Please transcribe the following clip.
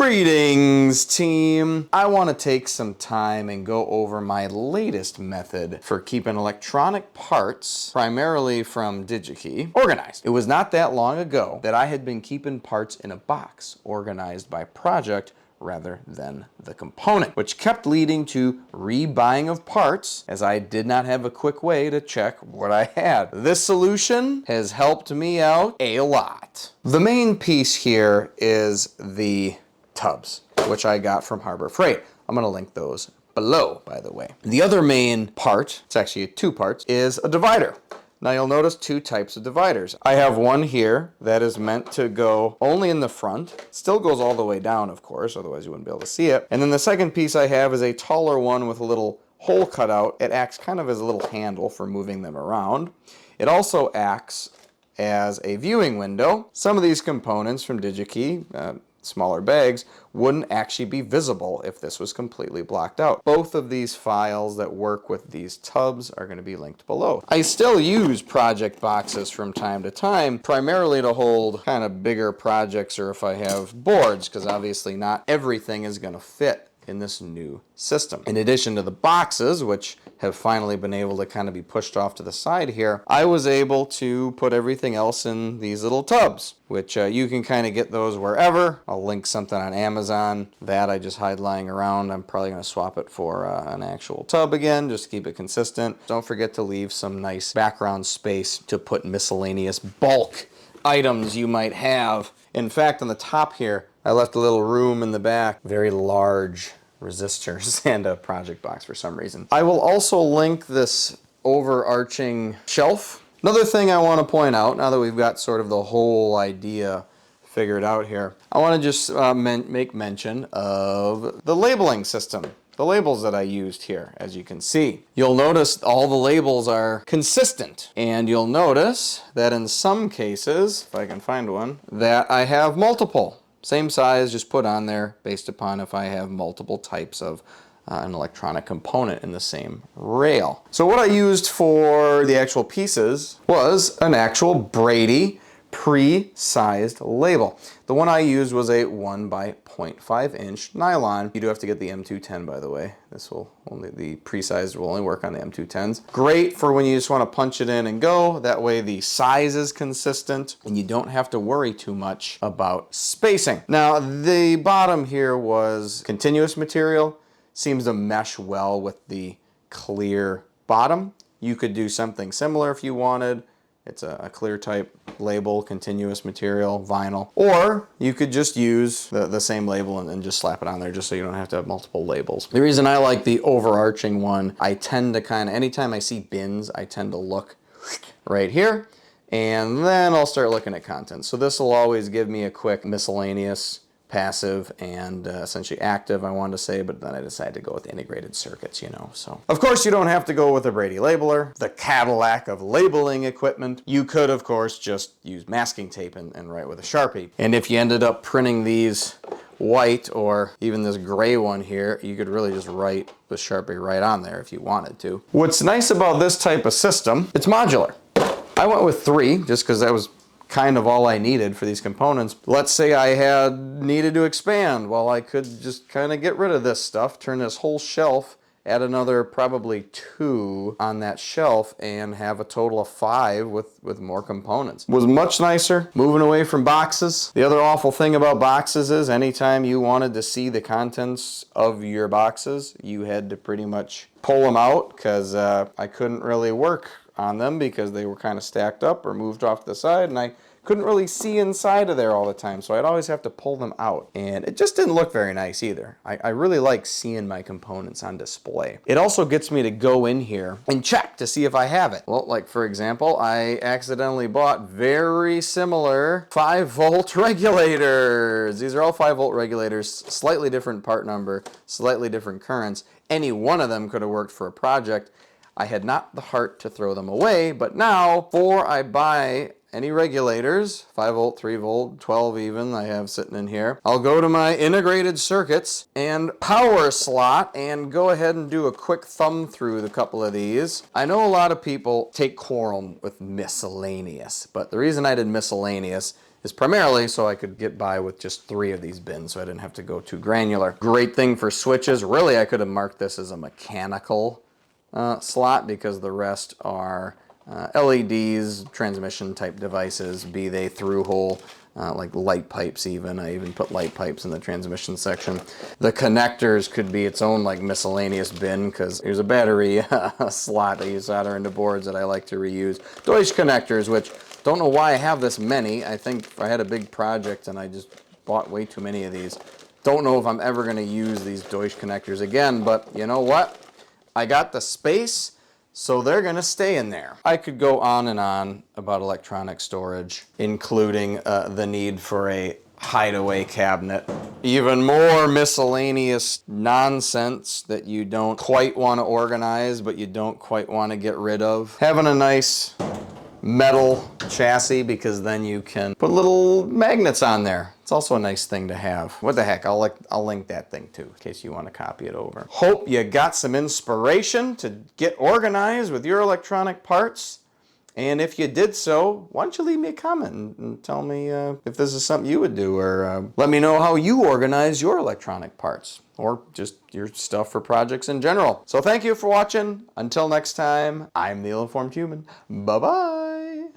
Greetings, team. I want to take some time and go over my latest method for keeping electronic parts, primarily from DigiKey, organized. It was not that long ago that I had been keeping parts in a box, organized by project rather than the component, which kept leading to rebuying of parts as I did not have a quick way to check what I had. This solution has helped me out a lot. The main piece here is the tubs, which I got from Harbor Freight. I'm going to link those below, by the way. The other main part, it's actually two parts, is a divider. Now you'll notice two types of dividers. I have one here that is meant to go only in the front. Still goes all the way down, of course, otherwise you wouldn't be able to see it. And then the second piece I have is a taller one with a little hole cut out. It acts kind of as a little handle for moving them around. It also acts as a viewing window. Some of these components from DigiKey, smaller bags, wouldn't actually be visible if this was completely blocked out. Both of these files that work with these tubs are going to be linked below. I still use project boxes from time to time, primarily to hold kind of bigger projects or if I have boards, because obviously not everything is going to fit in this new system. In addition to the boxes, which have finally been able to kind of be pushed off to the side here, I was able to put everything else in these little tubs, which you can kind of get those wherever. I'll link something on Amazon. That I just hide lying around. I'm probably going to swap it for an actual tub again, just to keep it consistent. Don't forget to leave some nice background space to put miscellaneous bulk items you might have. In fact, on the top here, I left a little room in the back, very large resistors and a project box for some reason. I will also link this overarching shelf. Another thing I want to point out, now that we've got sort of the whole idea figured out here, I want to just make mention of the labeling system. The labels that I used here, as you can see. You'll notice all the labels are consistent, and you'll notice that in some cases, if I can find one, that I have multiple. Same size, just put on there based upon if I have multiple types of an electronic component in the same rail. So what I used for the actual pieces was an actual Brady pre-sized label. The one I used was a 1 by 0.5 inch nylon. You do have to get the M210, by the way. The pre-sized will only work on the M210s. Great for when you just want to punch it in and go. That way the size is consistent and you don't have to worry too much about spacing. Now the bottom here was continuous material. Seems to mesh well with the clear bottom. You could do something similar if you wanted. It's a clear type label, continuous material, vinyl. Or you could just use the same label and just slap it on there just so you don't have to have multiple labels. The reason I like the overarching one, I tend to kind of, anytime I see bins, I tend to look right here. And then I'll start looking at contents. So this will always give me a quick miscellaneous, passive, and essentially active, I wanted to say, but then I decided to go with integrated circuits, you know. So, of course, you don't have to go with a Brady labeler, the Cadillac of labeling equipment. You could, of course, just use masking tape and write with a Sharpie. And if you ended up printing these white or even this gray one here, you could really just write with Sharpie right on there if you wanted to. What's nice about this type of system, it's modular. I went with 3 just because that was kind of all I needed for these components. Let's say I had needed to expand. Well, I could just kind of get rid of this stuff, turn this whole shelf, add another probably 2 on that shelf, and have a total of 5 with more components. Was much nicer moving away from boxes. The other awful thing about boxes is anytime you wanted to see the contents of your boxes, you had to pretty much pull them out because I couldn't really work on them because they were kind of stacked up or moved off to the side, and I couldn't really see inside of there all the time, so I'd always have to pull them out. And it just didn't look very nice either. I really like seeing my components on display. It also gets me to go in here and check to see if I have it. Well, like for example, I accidentally bought very similar 5-volt regulators. These are all 5-volt regulators, slightly different part number, slightly different currents. Any one of them could have worked for a project. I had not the heart to throw them away, but now, before I buy any regulators, 5 volt, 3 volt, 12 even, I have sitting in here, I'll go to my integrated circuits and power slot and go ahead and do a quick thumb through a couple of these. I know a lot of people take quorum with miscellaneous, but the reason I did miscellaneous is primarily so I could get by with just 3 of these bins so I didn't have to go too granular. Great thing for switches. Really, I could have marked this as a mechanical slot because the rest are LEDs, transmission type devices, be they through hole, like light pipes even. I even put light pipes in the transmission section. The connectors could be its own like miscellaneous bin because here's a battery slot I use solder into boards that I like to reuse. Deutsch connectors, which don't know why I have this many. I think I had a big project and I just bought way too many of these. Don't know if I'm ever going to use these Deutsch connectors again, but you know what? I got the space, so they're gonna stay in there. I could go on and on about electronic storage, including the need for a hideaway cabinet. Even more miscellaneous nonsense that you don't quite want to organize, but you don't quite want to get rid of. Having a nice metal chassis because then you can put little magnets on there. It's also a nice thing to have. What the heck, I'll link that thing too in case you want to copy it over. Hope you got some inspiration to get organized with your electronic parts. And if you did so, why don't you leave me a comment and tell me if this is something you would do, or let me know how you organize your electronic parts or just your stuff for projects in general. So thank you for watching. Until next time, I'm the Ill-Informed Human. Bye-bye.